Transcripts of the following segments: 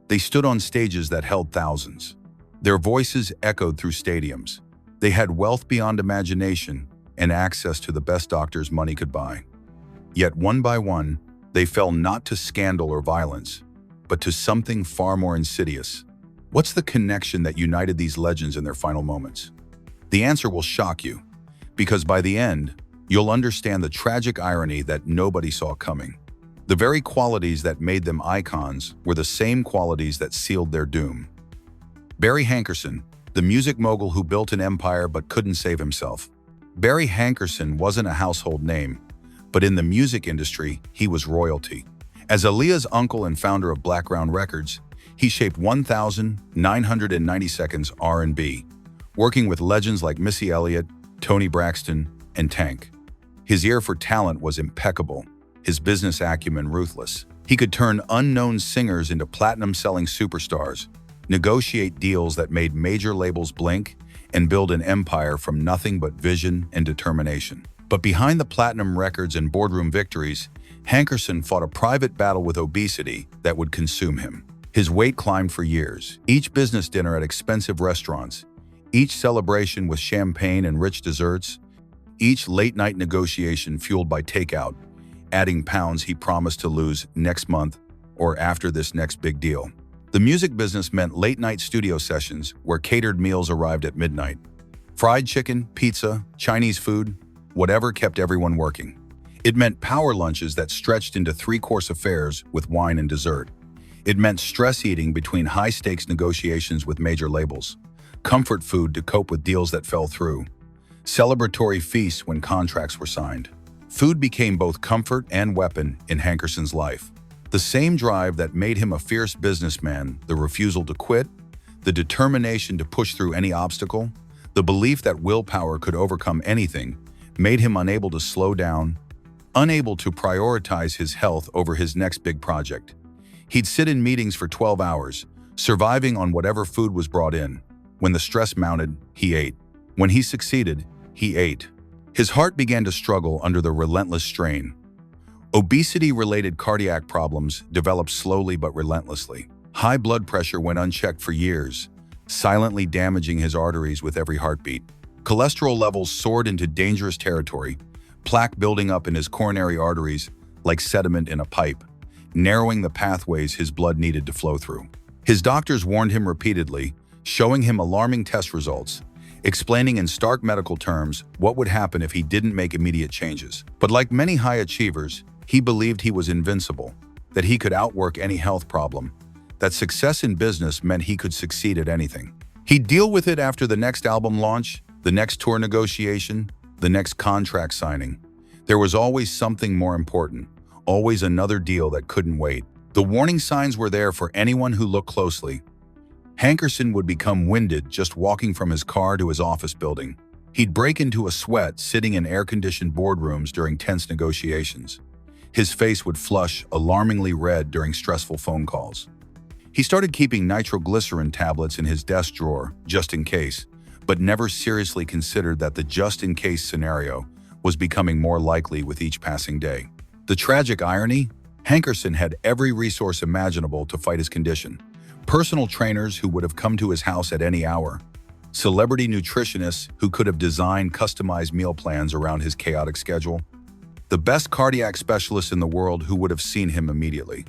They stood on stages that held thousands. Their voices echoed through stadiums. They had wealth beyond imagination and access to the best doctors money could buy. Yet one by one, they fell not to scandal or violence, but to something far more insidious. What's the connection that united these legends in their final moments? The answer will shock you, because by the end, you'll understand the tragic irony that nobody saw coming. The very qualities that made them icons were the same qualities that sealed their doom. Barry Hankerson, the music mogul who built an empire but couldn't save himself. Barry Hankerson wasn't a household name, but in the music industry, he was royalty. As Aaliyah's uncle and founder of Blackground Records, he shaped 1,990 Seconds R&B, working with legends like Missy Elliott, Toni Braxton, and Tank. His ear for talent was impeccable, his business acumen ruthless. He could turn unknown singers into platinum-selling superstars, negotiate deals that made major labels blink, and build an empire from nothing but vision and determination. But behind the platinum records and boardroom victories, Hankerson fought a private battle with obesity that would consume him. His weight climbed for years, each business dinner at expensive restaurants, each celebration with champagne and rich desserts, each late-night negotiation fueled by takeout, adding pounds he promised to lose next month or after this next big deal. The music business meant late-night studio sessions where catered meals arrived at midnight. Fried chicken, pizza, Chinese food, whatever kept everyone working. It meant power lunches that stretched into three-course affairs with wine and dessert. It meant stress eating between high-stakes negotiations with major labels, comfort food to cope with deals that fell through, celebratory feasts when contracts were signed. Food became both comfort and weapon in Hankerson's life. The same drive that made him a fierce businessman, the refusal to quit, the determination to push through any obstacle, the belief that willpower could overcome anything, made him unable to slow down, unable to prioritize his health over his next big project. He'd sit in meetings for 12 hours, surviving on whatever food was brought in. When the stress mounted, he ate. When he succeeded, he ate. His heart began to struggle under the relentless strain. Obesity-related cardiac problems developed slowly but relentlessly. High blood pressure went unchecked for years, silently damaging his arteries with every heartbeat. Cholesterol levels soared into dangerous territory, plaque building up in his coronary arteries like sediment in a pipe, narrowing the pathways his blood needed to flow through. His doctors warned him repeatedly, showing him alarming test results, explaining in stark medical terms what would happen if he didn't make immediate changes. But like many high achievers, he believed he was invincible, that he could outwork any health problem, that success in business meant he could succeed at anything. He'd deal with it after the next album launch, the next tour negotiation, the next contract signing. There was always something more important, always another deal that couldn't wait. The warning signs were there for anyone who looked closely. Hankerson would become winded just walking from his car to his office building. He'd break into a sweat sitting in air-conditioned boardrooms during tense negotiations. His face would flush alarmingly red during stressful phone calls. He started keeping nitroglycerin tablets in his desk drawer, just in case, but never seriously considered that the just-in-case scenario was becoming more likely with each passing day. The tragic irony? Hankerson had every resource imaginable to fight his condition. Personal trainers who would have come to his house at any hour. Celebrity nutritionists who could have designed customized meal plans around his chaotic schedule. The best cardiac specialists in the world who would have seen him immediately.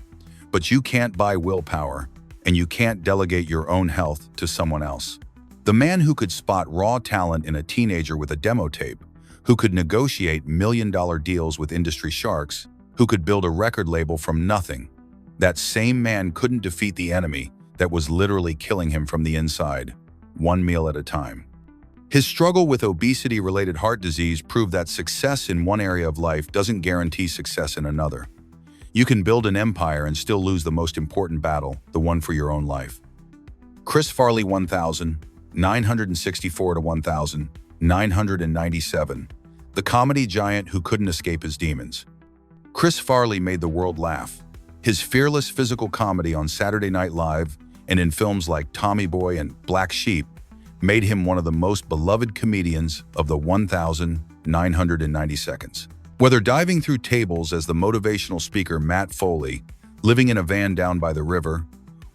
But you can't buy willpower, and you can't delegate your own health to someone else. The man who could spot raw talent in a teenager with a demo tape, who could negotiate million-dollar deals with industry sharks, who could build a record label from nothing. That same man couldn't defeat the enemy that was literally killing him from the inside, one meal at a time. His struggle with obesity-related heart disease proved that success in one area of life doesn't guarantee success in another. You can build an empire and still lose the most important battle, the one for your own life. Chris Farley 1964 to 1997, the comedy giant who couldn't escape his demons. Chris Farley made the world laugh. His fearless physical comedy on Saturday Night Live and in films like Tommy Boy and Black Sheep made him one of the most beloved comedians of the 1,990 seconds. Whether diving through tables as the motivational speaker Matt Foley, living in a van down by the river,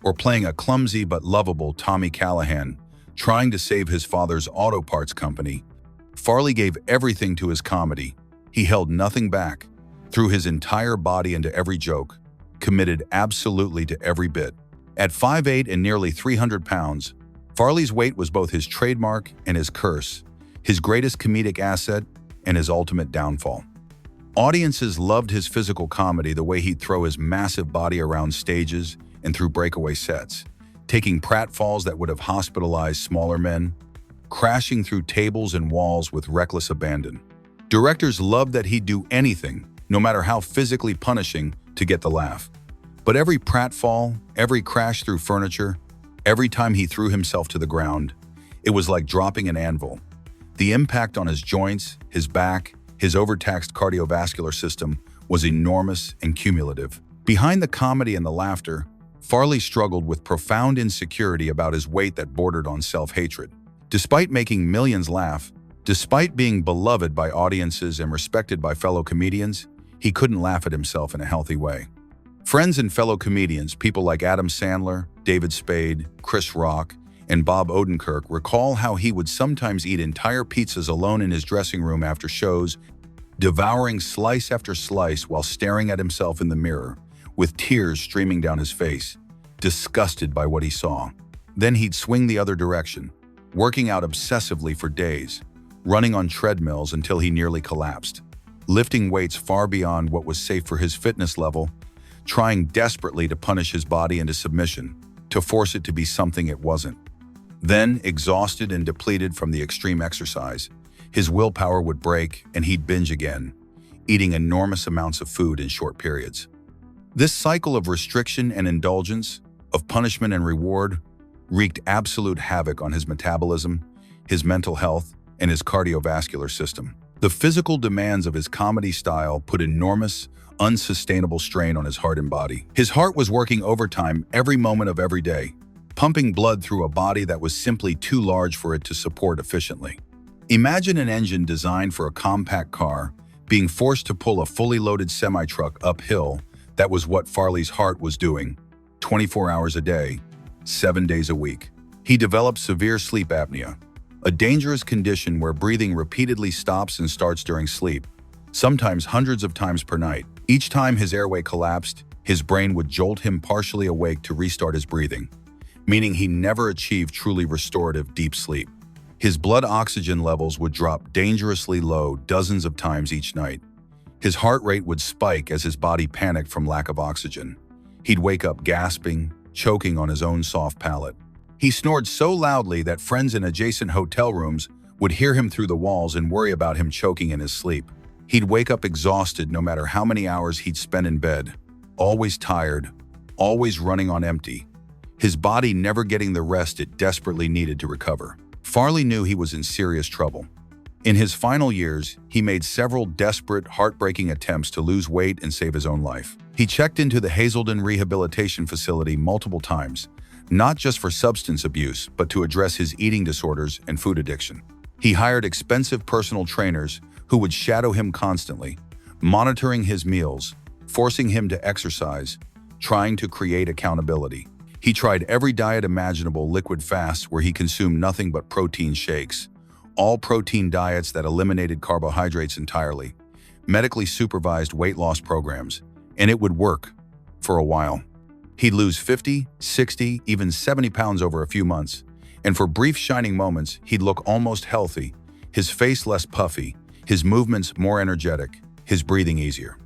or playing a clumsy but lovable Tommy Callahan, trying to save his father's auto parts company. Farley gave everything to his comedy. He held nothing back, threw his entire body into every joke, committed absolutely to every bit. At 5'8" and nearly 300 pounds, Farley's weight was both his trademark and his curse, his greatest comedic asset and his ultimate downfall. Audiences loved his physical comedy, the way he'd throw his massive body around stages and through breakaway sets, taking pratfalls that would have hospitalized smaller men, crashing through tables and walls with reckless abandon. Directors loved that he'd do anything, no matter how physically punishing, to get the laugh. But every pratfall, every crash through furniture, every time he threw himself to the ground, it was like dropping an anvil. The impact on his joints, his back, his overtaxed cardiovascular system was enormous and cumulative. Behind the comedy and the laughter, Farley struggled with profound insecurity about his weight that bordered on self-hatred. Despite making millions laugh, despite being beloved by audiences and respected by fellow comedians, he couldn't laugh at himself in a healthy way. Friends and fellow comedians, people like Adam Sandler, David Spade, Chris Rock, and Bob Odenkirk, recall how he would sometimes eat entire pizzas alone in his dressing room after shows, devouring slice after slice while staring at himself in the mirror, with tears streaming down his face, disgusted by what he saw. Then he'd swing the other direction, working out obsessively for days, running on treadmills until he nearly collapsed, lifting weights far beyond what was safe for his fitness level, trying desperately to punish his body into submission, to force it to be something it wasn't. Then, exhausted and depleted from the extreme exercise, his willpower would break and he'd binge again, eating enormous amounts of food in short periods. This cycle of restriction and indulgence, of punishment and reward, wreaked absolute havoc on his metabolism, his mental health, and his cardiovascular system. The physical demands of his comedy style put enormous, unsustainable strain on his heart and body. His heart was working overtime every moment of every day, pumping blood through a body that was simply too large for it to support efficiently. Imagine an engine designed for a compact car being forced to pull a fully loaded semi-truck uphill. That was what Farley's heart was doing, 24 hours a day, 7 days a week. He developed severe sleep apnea, a dangerous condition where breathing repeatedly stops and starts during sleep, sometimes hundreds of times per night. Each time his airway collapsed, his brain would jolt him partially awake to restart his breathing, meaning he never achieved truly restorative deep sleep. His blood oxygen levels would drop dangerously low dozens of times each night. His heart rate would spike as his body panicked from lack of oxygen. He'd wake up gasping, choking on his own soft palate. He snored so loudly that friends in adjacent hotel rooms would hear him through the walls and worry about him choking in his sleep. He'd wake up exhausted no matter how many hours he'd spent in bed, always tired, always running on empty, his body never getting the rest it desperately needed to recover. Farley knew he was in serious trouble. In his final years, he made several desperate, heartbreaking attempts to lose weight and save his own life. He checked into the Hazelden Rehabilitation Facility multiple times, not just for substance abuse, but to address his eating disorders and food addiction. He hired expensive personal trainers who would shadow him constantly, monitoring his meals, forcing him to exercise, trying to create accountability. He tried every diet imaginable, liquid fasts where he consumed nothing but protein shakes, all protein diets that eliminated carbohydrates entirely, medically supervised weight loss programs, and it would work for a while. He'd lose 50, 60, even 70 pounds over a few months, and for brief shining moments, he'd look almost healthy, his face less puffy, his movements more energetic, his breathing easier.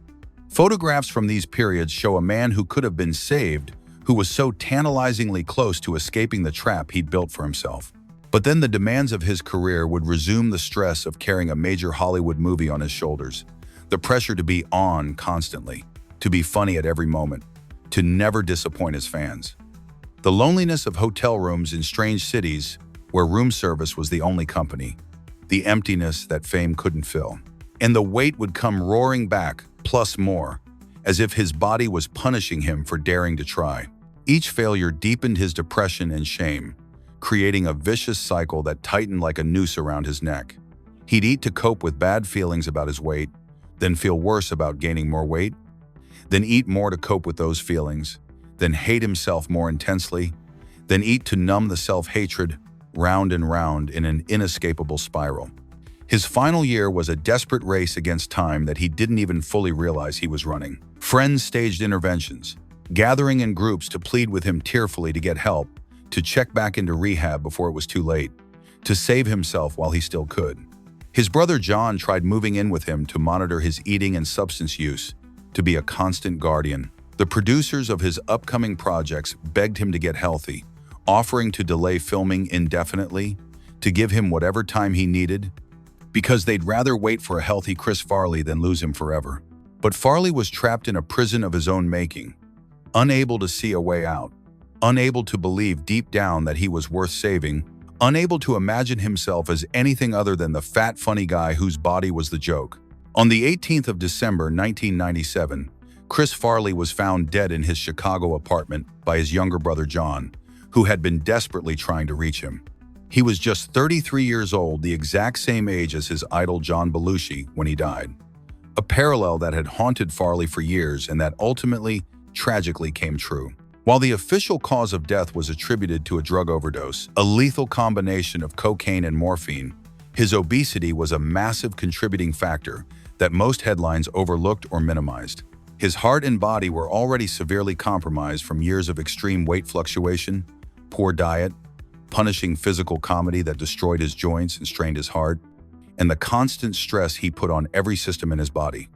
Photographs from these periods show a man who could have been saved, who was so tantalizingly close to escaping the trap he'd built for himself. But then the demands of his career would resume, the stress of carrying a major Hollywood movie on his shoulders, the pressure to be on constantly, to be funny at every moment, to never disappoint his fans. The loneliness of hotel rooms in strange cities where room service was the only company, the emptiness that fame couldn't fill. And the weight would come roaring back, plus more, as if his body was punishing him for daring to try. Each failure deepened his depression and shame, creating a vicious cycle that tightened like a noose around his neck. He'd eat to cope with bad feelings about his weight, then feel worse about gaining more weight, then eat more to cope with those feelings, then hate himself more intensely, then eat to numb the self-hatred, round and round in an inescapable spiral. His final year was a desperate race against time that he didn't even fully realize he was running. Friends staged interventions, gathering in groups to plead with him tearfully to get help, to check back into rehab before it was too late, to save himself while he still could. His brother John tried moving in with him to monitor his eating and substance use, to be a constant guardian. The producers of his upcoming projects begged him to get healthy, offering to delay filming indefinitely, to give him whatever time he needed, because they'd rather wait for a healthy Chris Farley than lose him forever. But Farley was trapped in a prison of his own making, unable to see a way out, unable to believe deep down that he was worth saving, unable to imagine himself as anything other than the fat, funny guy whose body was the joke. On the 18th of December 1997, Chris Farley was found dead in his Chicago apartment by his younger brother John, who had been desperately trying to reach him. He was just 33 years old, the exact same age as his idol John Belushi when he died. A parallel that had haunted Farley for years and that ultimately, tragically came true. While the official cause of death was attributed to a drug overdose, a lethal combination of cocaine and morphine, his obesity was a massive contributing factor that most headlines overlooked or minimized. His heart and body were already severely compromised from years of extreme weight fluctuation, poor diet, punishing physical comedy that destroyed his joints and strained his heart, and the constant stress he put on every system in his body.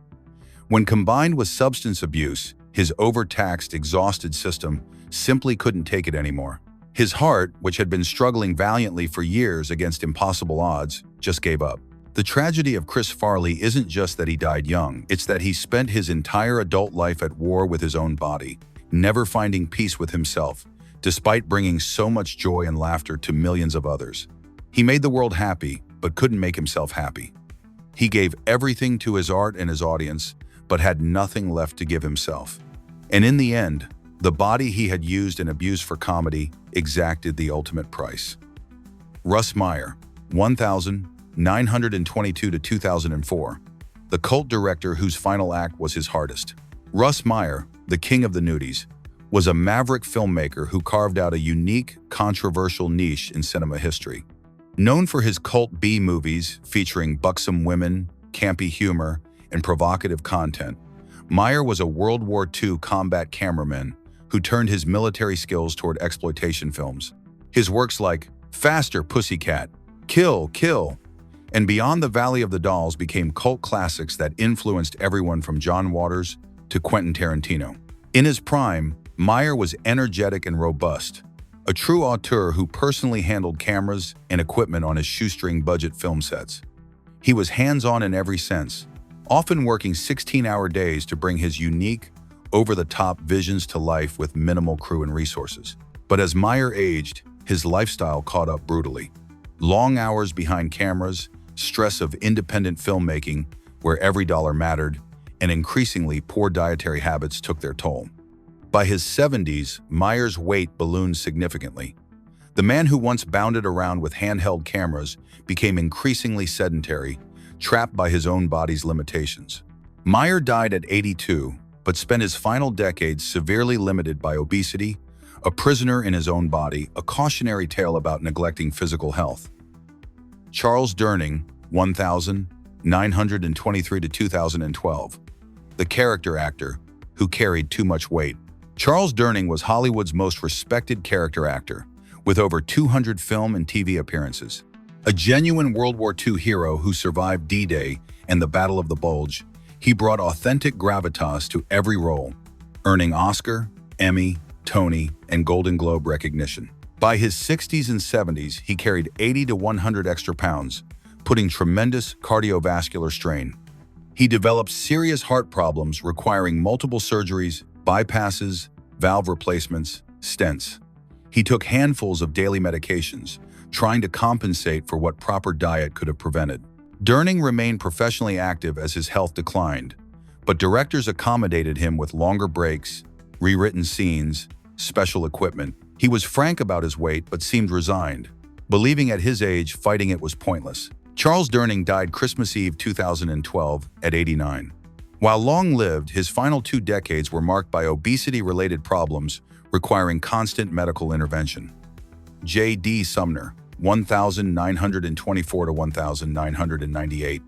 When combined with substance abuse, his overtaxed, exhausted system simply couldn't take it anymore. His heart, which had been struggling valiantly for years against impossible odds, just gave up. The tragedy of Chris Farley isn't just that he died young, it's that he spent his entire adult life at war with his own body, never finding peace with himself, despite bringing so much joy and laughter to millions of others. He made the world happy, but couldn't make himself happy. He gave everything to his art and his audience, but had nothing left to give himself. And in the end, the body he had used and abused for comedy exacted the ultimate price. Russ Meyer, 1922 to 2004, the cult director whose final act was his hardest. Russ Meyer, the king of the nudies, was a maverick filmmaker who carved out a unique, controversial niche in cinema history. Known for his cult B movies featuring buxom women, campy humor, and provocative content, Meyer was a World War II combat cameraman who turned his military skills toward exploitation films. His works like Faster, Pussycat, Kill, Kill, and Beyond the Valley of the Dolls became cult classics that influenced everyone from John Waters to Quentin Tarantino. In his prime, Meyer was energetic and robust, a true auteur who personally handled cameras and equipment on his shoestring budget film sets. He was hands-on in every sense, often working 16-hour days to bring his unique, over-the-top visions to life with minimal crew and resources. But as Meyer aged, his lifestyle caught up brutally. Long hours behind cameras, stress of independent filmmaking where every dollar mattered, and increasingly poor dietary habits took their toll. By his 70s, Meyer's weight ballooned significantly. The man who once bounded around with handheld cameras became increasingly sedentary, trapped by his own body's limitations. Meyer died at 82, but spent his final decades severely limited by obesity, a prisoner in his own body, a cautionary tale about neglecting physical health. Charles Durning, 1923 to 2012, the character actor who carried too much weight. Charles Durning was Hollywood's most respected character actor, with over 200 film and TV appearances. A genuine World War II hero who survived D-Day and the Battle of the Bulge, he brought authentic gravitas to every role, earning Oscar, Emmy, Tony, and Golden Globe recognition. By his 60s and 70s, he carried 80 to 100 extra pounds, putting tremendous cardiovascular strain. He developed serious heart problems requiring multiple surgeries, bypasses, valve replacements, stents. He took handfuls of daily medications, trying to compensate for what proper diet could have prevented. Durning remained professionally active as his health declined, but directors accommodated him with longer breaks, rewritten scenes, special equipment. He was frank about his weight but seemed resigned, believing at his age fighting it was pointless. Charles Durning died Christmas Eve 2012 at 89. While long-lived, his final 2 decades were marked by obesity-related problems requiring constant medical intervention. J.D. Sumner, 1924 to 1998,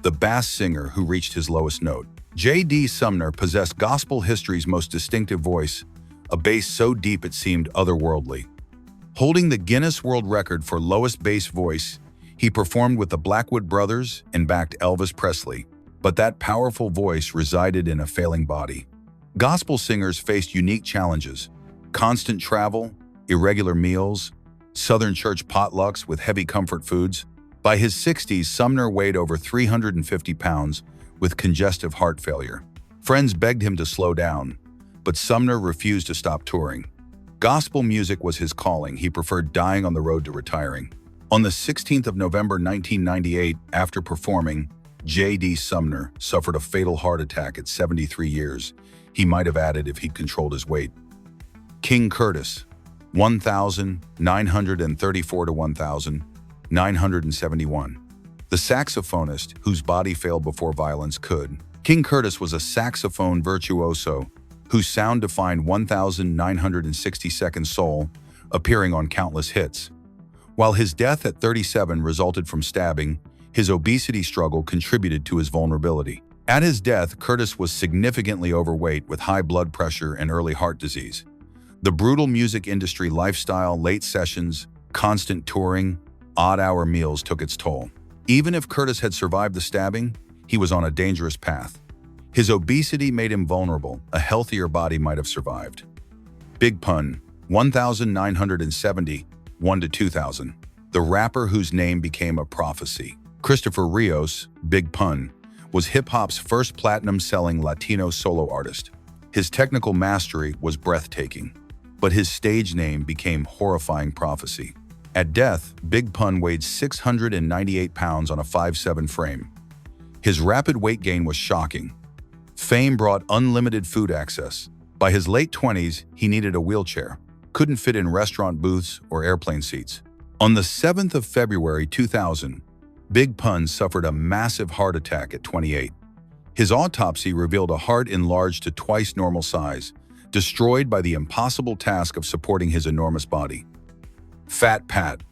the bass singer who reached his lowest note. J.D. Sumner possessed gospel history's most distinctive voice, a bass so deep it seemed otherworldly. Holding the Guinness World Record for lowest bass voice, he performed with the Blackwood Brothers and backed Elvis Presley, but that powerful voice resided in a failing body. Gospel singers faced unique challenges: constant travel, irregular meals, Southern church potlucks with heavy comfort foods. By his 60s, Sumner weighed over 350 pounds with congestive heart failure. Friends begged him to slow down, but Sumner refused to stop touring. Gospel music was his calling. He preferred dying on the road to retiring. On the 16th of November 1998, after performing, J.D. Sumner suffered a fatal heart attack at 73 years. He might have added if he'd controlled his weight. King Curtis, 1934 to 1971. The saxophonist whose body failed before violence could. King Curtis was a saxophone virtuoso whose sound defined 1962nd soul, appearing on countless hits. While his death at 37 resulted from stabbing, his obesity struggle contributed to his vulnerability. At his death, Curtis was significantly overweight with high blood pressure and early heart disease. The brutal music industry lifestyle, late sessions, constant touring, odd-hour meals took its toll. Even if Curtis had survived the stabbing, he was on a dangerous path. His obesity made him vulnerable. A healthier body might have survived. Big Pun, 1971 to 2000. The rapper whose name became a prophecy. Christopher Rios, Big Pun, was hip-hop's first platinum-selling Latino solo artist. His technical mastery was breathtaking, but his stage name became horrifying prophecy. At death, Big Pun weighed 698 pounds on a 5'7" frame. His rapid weight gain was shocking. Fame brought unlimited food access. By his late 20s, he needed a wheelchair, couldn't fit in restaurant booths or airplane seats. On the 7th of February 2000, Big Pun suffered a massive heart attack at 28. His autopsy revealed a heart enlarged to twice normal size, destroyed by the impossible task of supporting his enormous body. Fat Pat,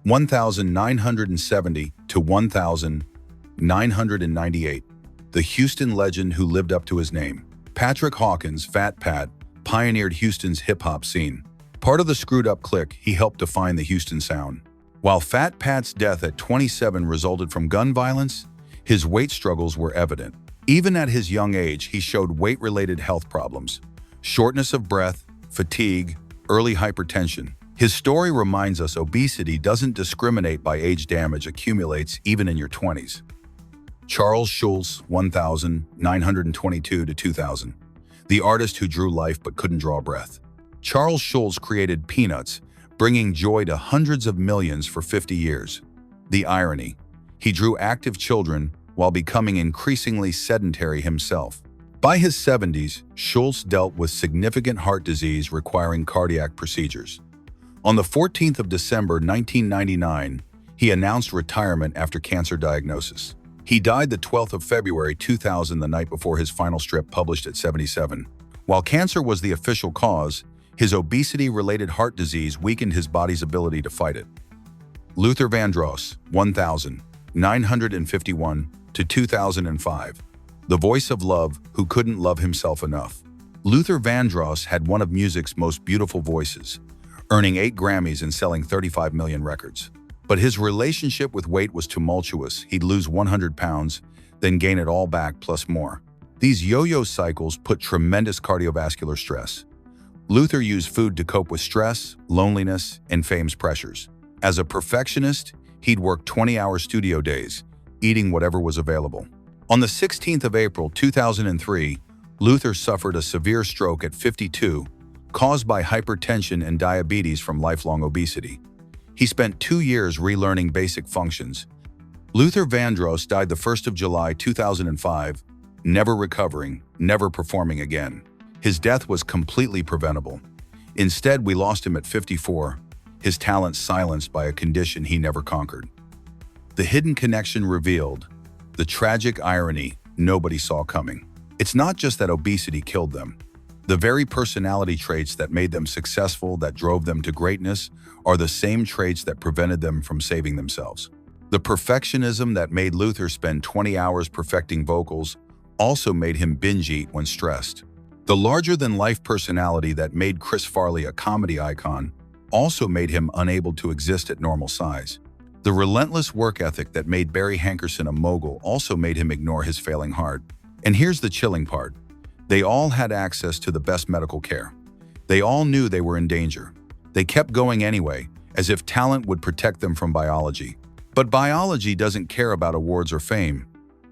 1970 to 1998. The Houston legend who lived up to his name. Patrick Hawkins, Fat Pat, pioneered Houston's hip-hop scene. Part of the Screwed Up Clique, he helped define the Houston sound. While Fat Pat's death at 27 resulted from gun violence, his weight struggles were evident. Even at his young age, he showed weight-related health problems: shortness of breath, fatigue, early hypertension. His story reminds us obesity doesn't discriminate by age. Damage accumulates even in your 20s. Charles Schulz, 1922 to 2000. The artist who drew life but couldn't draw breath. Charles Schulz created Peanuts, bringing joy to hundreds of millions for 50 years. The irony: he drew active children while becoming increasingly sedentary himself. By his 70s, Schulz dealt with significant heart disease requiring cardiac procedures. On the 14th of December 1999, he announced retirement after cancer diagnosis. He died the 12th of February 2000, the night before his final strip, published at 77. While cancer was the official cause, his obesity-related heart disease weakened his body's ability to fight it. Luther Vandross, 1951 to 2005. The voice of love who couldn't love himself enough. Luther Vandross had one of music's most beautiful voices, earning 8 Grammys and selling 35 million records. But his relationship with weight was tumultuous. He'd lose 100 pounds, then gain it all back plus more. These yo-yo cycles put tremendous cardiovascular stress. Luther used food to cope with stress, loneliness, and fame's pressures. As a perfectionist, he'd work 20-hour studio days, eating whatever was available. On the 16th of April 2003, Luther suffered a severe stroke at 52, caused by hypertension and diabetes from lifelong obesity. He spent 2 years relearning basic functions. Luther Vandross died the 1st of July 2005, never recovering, never performing again. His death was completely preventable. Instead, we lost him at 54, his talent silenced by a condition he never conquered. The hidden connection revealed, the tragic irony nobody saw coming. It's not just that obesity killed them. The very personality traits that made them successful, that drove them to greatness, are the same traits that prevented them from saving themselves. The perfectionism that made Luther spend 20 hours perfecting vocals also made him binge eat when stressed. The larger-than-life personality that made Chris Farley a comedy icon also made him unable to exist at normal size. The relentless work ethic that made Barry Hankerson a mogul also made him ignore his failing heart. And here's the chilling part. They all had access to the best medical care. They all knew they were in danger. They kept going anyway, as if talent would protect them from biology. But biology doesn't care about awards or fame.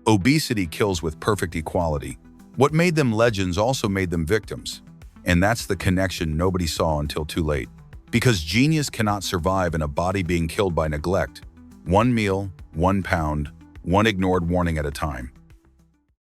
Obesity kills with perfect equality. What made them legends also made them victims. And that's the connection nobody saw until too late. Because genius cannot survive in a body being killed by neglect. One meal, 1 pound, one ignored warning at a time.